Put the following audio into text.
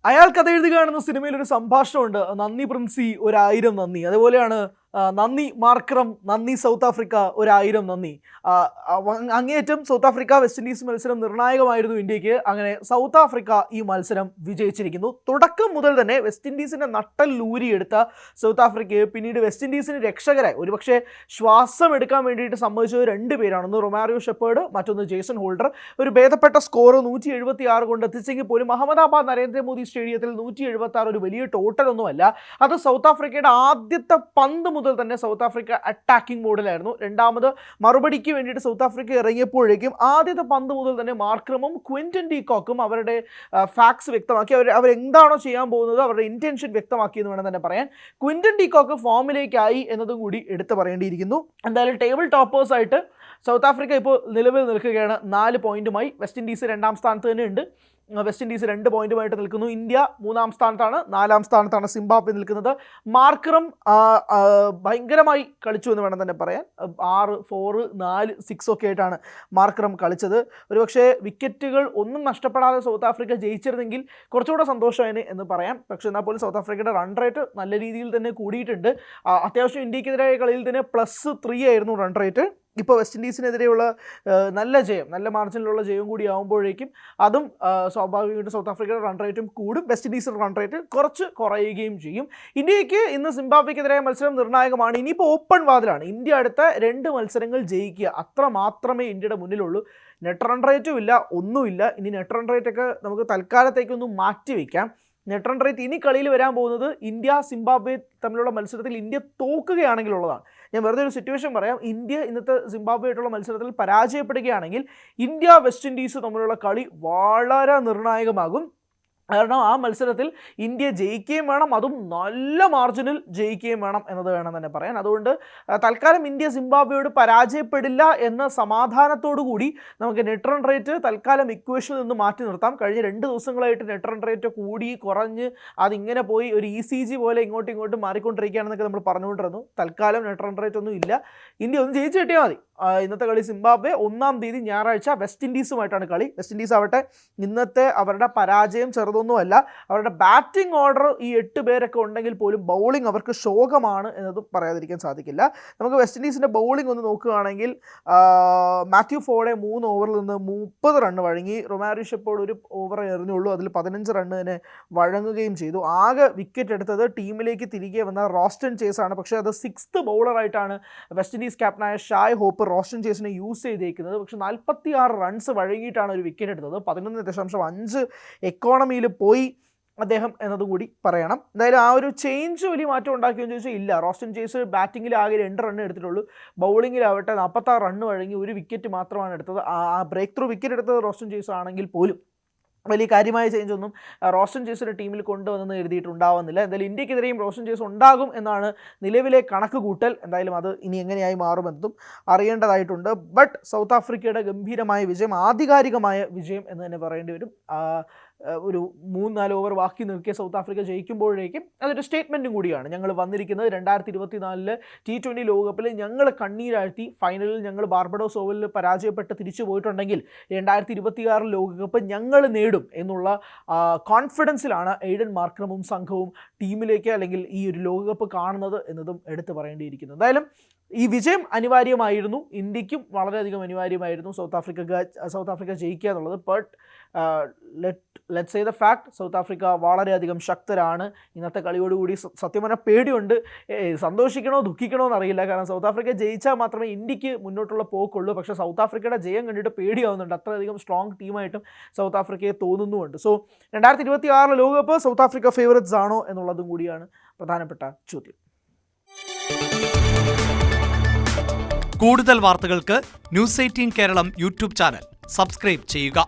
അയാൾ കഥ എഴുതുകയാണെന്ന സിനിമയിൽ ഒരു സംഭാഷണമുണ്ട്. നന്ദി പ്രിൻസി, 1000 നന്ദി. അതുപോലെയാണ് നന്ദി മാർക്രം, നന്ദി സൗത്ത് ആഫ്രിക്ക, 1000 നന്ദി. അങ്ങേയറ്റം സൗത്ത് ആഫ്രിക്ക വെസ്റ്റ് ഇൻഡീസ് മത്സരം നിർണായകമായിരുന്നു ഇന്ത്യക്ക്. അങ്ങനെ സൗത്ത് ആഫ്രിക്ക ഈ മത്സരം വിജയിച്ചിരിക്കുന്നു. തുടക്കം മുതൽ തന്നെ വെസ്റ്റ് ഇൻഡീസിൻ്റെ നട്ടൽ ലൂരിയെടുത്ത സൗത്ത് ആഫ്രിക്കയെ പിന്നീട് വെസ്റ്റ് ഇൻഡീസിന് രക്ഷകരായി ഒരുപക്ഷെ ശ്വാസം എടുക്കാൻ വേണ്ടിയിട്ട് സമ്മതിച്ചത് 2 പേരാണ്. ഒന്ന് റൊമാരിയോ ഷെപ്പേർഡ്, മറ്റൊന്ന് ജേസൺ ഹോൾഡർ. ഒരു ഭേദപ്പെട്ട സ്കോർ 176 കൊണ്ട് എത്തിച്ചെങ്കിൽ പോലും അഹമ്മദാബാദ് നരേന്ദ്രമോദി സ്റ്റേഡിയത്തിൽ 176 ഒരു വലിയ ടോട്ടലൊന്നുമല്ല. അത് സൗത്ത് ആഫ്രിക്കയുടെ ആദ്യത്തെ പന്ത് മുതൽ തന്നെ സൗത്ത് ആഫ്രിക്ക അറ്റാക്കിംഗ് മോഡിലായിരുന്നു. രണ്ടാമത് മറുപടിക്ക് വേണ്ടിയിട്ട് സൗത്ത് ആഫ്രിക്ക ഇറങ്ങിയപ്പോഴേക്കും ആദ്യത്തെ പന്ത് മുതൽ തന്നെ മാർക്രമും ക്വിന്റൻ ഡി കോക്കും അവരുടെ ഫാക്ട്സ് വ്യക്തമാക്കി. അവരെന്താണോ ചെയ്യാൻ പോകുന്നത് അവരുടെ ഇൻറ്റൻഷൻ വ്യക്തമാക്കി എന്ന് വേണം തന്നെ പറയാൻ. ക്വിന്റൻ ഡി കോക്ക് ഫോമിലേക്കായി എന്നതും കൂടി എടുത്തു പറയേണ്ടിയിരിക്കുന്നു. എന്തായാലും ടേബിൾ ടോപ്പേഴ്സായിട്ട് സൗത്ത് ആഫ്രിക്ക ഇപ്പോൾ നിലവിൽ നിൽക്കുകയാണ് 4 പോയിന്റുമായി. വെസ്റ്റ് ഇൻഡീസ് 2ാം സ്ഥാനത്ത് തന്നെ ഉണ്ട്. വെസ്റ്റ് ഇൻഡീസ് 2 പോയിന്റുമായിട്ട് നിൽക്കുന്നു. ഇന്ത്യ 3ാം സ്ഥാനത്താണ്. 4ാം സ്ഥാനത്താണ് സിംബാബ്വെ നിൽക്കുന്നത്. മാർക്രം ഭയങ്കരമായി കളിച്ചു എന്ന് വേണം തന്നെ പറയാൻ. 6, 4, 4, 6 ഒക്കെ ആയിട്ടാണ് മാർക്രം കളിച്ചത്. ഒരുപക്ഷെ വിക്കറ്റുകൾ ഒന്നും നഷ്ടപ്പെടാതെ സൗത്ത് ആഫ്രിക്ക ജയിച്ചിരുന്നെങ്കിൽ കുറച്ചുകൂടെ സന്തോഷമായിരുന്നു എന്ന് പറയാം. പക്ഷേ എന്നാൽ പോലും സൗത്ത് ആഫ്രിക്കയുടെ റൺ റേറ്റ് നല്ല രീതിയിൽ തന്നെ കൂടിയിട്ടുണ്ട്. അത്യാവശ്യം ഇന്ത്യക്കെതിരായ കളിയിൽ തന്നെ +3 ആയിരുന്നു റൺ റേറ്റ്. ഇപ്പോൾ വെസ്റ്റ് ഇൻഡീസിനെതിരെയുള്ള നല്ല ജയം, നല്ല മാർജിനിലുള്ള ജയം കൂടി ആകുമ്പോഴേക്കും അതും സ്വാഭാവികമായിട്ടും സൗത്ത് ആഫ്രിക്കയുടെ റൺ റേറ്റും കൂടും. വെസ്റ്റ് ഇൻഡീസിൻ്റെ റൺ റേറ്റ് കുറച്ച് കുറയുകയും ചെയ്യും. ഇന്ത്യക്ക് ഇന്ന് സിംബാബ്വെക്കെതിരായ മത്സരം നിർണായകമാണ്. ഇനിയിപ്പോൾ ഓപ്പൺ വാതിലാണ്. ഇന്ത്യ അടുത്ത 2 മത്സരങ്ങൾ ജയിക്കുക, അത്ര മാത്രമേ ഇന്ത്യയുടെ മുന്നിലുള്ളൂ. നെറ്റ് റൺ റേറ്റും ഇല്ല, ഒന്നുമില്ല. ഇനി നെറ്റ് റൺ റേറ്റൊക്കെ നമുക്ക് തൽക്കാലത്തേക്കൊന്ന് മാറ്റി വയ്ക്കാം. നെറ്റ് റൺ റേറ്റ് ഇനി കളിയിൽ വരാൻ പോകുന്നത് ഇന്ത്യ സിംബാബ്വെ തമ്മിലുള്ള മത്സരത്തിൽ ഇന്ത്യ തോക്കുകയാണെങ്കിലുള്ളതാണ്. ഞാൻ വെറുതെ ഒരു സിറ്റുവേഷൻ പറയാം. ഇന്ത്യ ഇന്നത്തെ സിംബാബ്വെയായിട്ടുള്ള മത്സരത്തിൽ പരാജയപ്പെടുകയാണെങ്കിൽ ഇന്ത്യ വെസ്റ്റ് ഇൻഡീസ് തമ്മിലുള്ള കളി വളരെ നിർണായകമാകും. കാരണം ആ മത്സരത്തിൽ ഇന്ത്യ ജയിക്കുകയും വേണം, അതും നല്ല മാർജിനിൽ ജയിക്കുകയും വേണം എന്നത് വേണം തന്നെ പറയാൻ. അതുകൊണ്ട് തൽക്കാലം ഇന്ത്യ സിംബാബ്വെയോട് പരാജയപ്പെടില്ല എന്ന സമാധാനത്തോടു കൂടി നമുക്ക് നെറ്റ് റൺ റേറ്റ് തൽക്കാലം ഇക്വേഷനിൽ നിന്ന് മാറ്റി നിർത്താം. കഴിഞ്ഞ 2 ദിവസങ്ങളായിട്ട് നെറ്റ് റൺ റേറ്റ് കൂടി കുറഞ്ഞ് അതിങ്ങനെ പോയി ഒരു ECG പോലെ ഇങ്ങോട്ടും മാറിക്കൊണ്ടിരിക്കുകയാണെന്നൊക്കെ നമ്മൾ പറഞ്ഞുകൊണ്ടിരുന്നു. തൽക്കാലം നെറ്റ് റൺ റേറ്റ് ഒന്നും ഇല്ല. ഇന്ത്യ ഒന്ന് ജയിച്ച് കിട്ടിയാൽ മതി. ഇന്നത്തെ കളി സിംബാബ്വെ 1-ാം തീയതി ഞായറാഴ്ച വെസ്റ്റ് ഇൻഡീസുമായിട്ടാണ് കളി. വെസ്റ്റ് ഇൻഡീസ് ആവട്ടെ ഇന്നത്തെ അവരുടെ പരാജയം ചെറുതൊന്നുമല്ല. അവരുടെ ബാറ്റിംഗ് ഓർഡർ ഈ 8 പേരൊക്കെ ഉണ്ടെങ്കിൽ പോലും ബൗളിംഗ് അവർക്ക് ശോകമാണ് എന്നതും പറയാതിരിക്കാൻ സാധിക്കില്ല. നമുക്ക് വെസ്റ്റ് ഇൻഡീസിൻ്റെ ബൗളിംഗ് ഒന്ന് നോക്കുകയാണെങ്കിൽ മാത്യു ഫോർഡെ 3 ഓവറിൽ നിന്ന് 30 റണ്ണ് വഴങ്ങി. റൊമാരിയോ ഷെപ്പേർഡ് 1 ഓവർ എറിഞ്ഞുള്ളൂ, അതിൽ 15 റണ്ണ് തന്നെ വഴങ്ങുകയും ചെയ്തു. ആകെ വിക്കറ്റ് എടുത്തത് ടീമിലേക്ക് തിരികെ വന്ന റോസ്റ്റൺ ചേസാണ്. പക്ഷേ അത് 6th ബൗളറായിട്ടാണ് വെസ്റ്റ് ഇൻഡീസ് ക്യാപ്റ്റനായ ഷായ് ഹോപ്പ് റോസ്റ്റൺ ചേസിനെ യൂസ് ചെയ്തേക്കുന്നത്. പക്ഷേ 46 റൺസ് വഴങ്ങിയിട്ടാണ് ഒരു വിക്കറ്റ് എടുത്തത്. 11.5 എക്കോണമിയിൽ പോയി അദ്ദേഹം എന്നതുകൂടി പറയണം. എന്തായാലും ആ ഒരു ചേഞ്ച് വലിയ മാറ്റം ഉണ്ടാക്കിയെന്ന് ചോദിച്ചാൽ ഇല്ല. റോസ്റ്റൺ ചേസ് ബാറ്റിങ്ങിൽ ആകെ 2 റണ്ണ് എടുത്തിട്ടുള്ളൂ. ബൗളിങ്ങിലാവട്ടെ 46 റണ്ണ് വഴങ്ങി 1 വിക്കറ്റ് മാത്രമാണ് എടുത്തത്. ആ ബ്രേക്ക് ത്രൂ വിക്കറ്റ് എടുത്തത് റോസ്റ്റൺ ചേസ് ആണെങ്കിൽ പോലും വലിയ കാര്യമായ ചേഞ്ച് ഒന്നും റോസ്റ്റൺ ചേസിൻ്റെ ടീമിൽ കൊണ്ടുവന്നെന്ന് എഴുതിയിട്ടുണ്ടാവുന്നില്ല. എന്തായാലും ഇന്ത്യക്കെതിരെയും റോസ്റ്റൺ ചേസ് ഉണ്ടാകും എന്നാണ് നിലവിലെ കണക്ക് കൂട്ടൽ. എന്തായാലും അത് ഇനി എങ്ങനെയായി മാറുമെന്നതും അറിയേണ്ടതായിട്ടുണ്ട്. ബട്ട് സൗത്ത് ആഫ്രിക്കയുടെ ഗംഭീരമായ വിജയം, ആധികാരികമായ വിജയം എന്ന് തന്നെ പറയേണ്ടി വരും. ഒരു 3-4 ഓവർ ബാക്കി നിൽക്കിയ സൗത്ത് ആഫ്രിക്ക ജയിക്കുമ്പോഴേക്കും അതൊരു സ്റ്റേറ്റ്മെൻറ്റും കൂടിയാണ്. ഞങ്ങൾ വന്നിരിക്കുന്നത് 2024 T20 ലോകകപ്പിൽ ഞങ്ങൾ കണ്ണീരാഴ്ത്തി ഫൈനലിൽ ഞങ്ങൾ ബാർബഡോസ് ഓവലിൽ പരാജയപ്പെട്ട് തിരിച്ചു പോയിട്ടുണ്ടെങ്കിൽ 2026 ലോകകപ്പ് ഞങ്ങൾ നേടും എന്നുള്ള കോൺഫിഡൻസിലാണ് എയ്ഡൻ മാർക്രമും സംഘവും ടീമിലേക്ക് അല്ലെങ്കിൽ ഈ ഒരു ലോകകപ്പ് കാണുന്നത് എന്നതും എടുത്തു പറയേണ്ടിയിരിക്കുന്നു. എന്തായാലും ഈ വിജയം അനിവാര്യമായിരുന്നു. ഇന്ത്യക്കും വളരെയധികം അനിവാര്യമായിരുന്നു സൗത്ത് ആഫ്രിക്ക ജയിക്കുക എന്നുള്ളത്. But let's say the fact, south Africa വളരെയധികം ശക്തരാണ്. ഇന്നത്തെ കളിയോടുകൂടി സത്യം പറഞ്ഞാൽ പേടിയുണ്ട്. സന്തോഷിക്കണോ ദുഃഖിക്കണോ എന്നറിയില്ല. കാരണം സൗത്ത് ആഫ്രിക്ക ജയിച്ചാൽ മാത്രമേ ഇന്ത്യക്ക് മുന്നോട്ടുള്ള പോക്കുള്ളൂ. പക്ഷേ സൗത്ത് ആഫ്രിക്കയുടെ ജയം കണ്ടിട്ട് പേടിയാവുന്നുണ്ട്. അത്രയധികം സ്ട്രോങ് ടീമായിട്ടും സൗത്ത് ആഫ്രിക്കയെ തോന്നുന്നുമുണ്ട്. സോ 2026 ലോകകപ്പ് സൗത്ത് ആഫ്രിക്ക ഫേവറേറ്റ്സ് ആണോ എന്നുള്ളതും കൂടിയാണ് പ്രധാനപ്പെട്ട ചോദ്യം. കൂടുതൽ വാർത്തകൾക്ക് News 18 കേരളം യൂട്യൂബ് ചാനൽ സബ്സ്ക്രൈബ് ചെയ്യുക.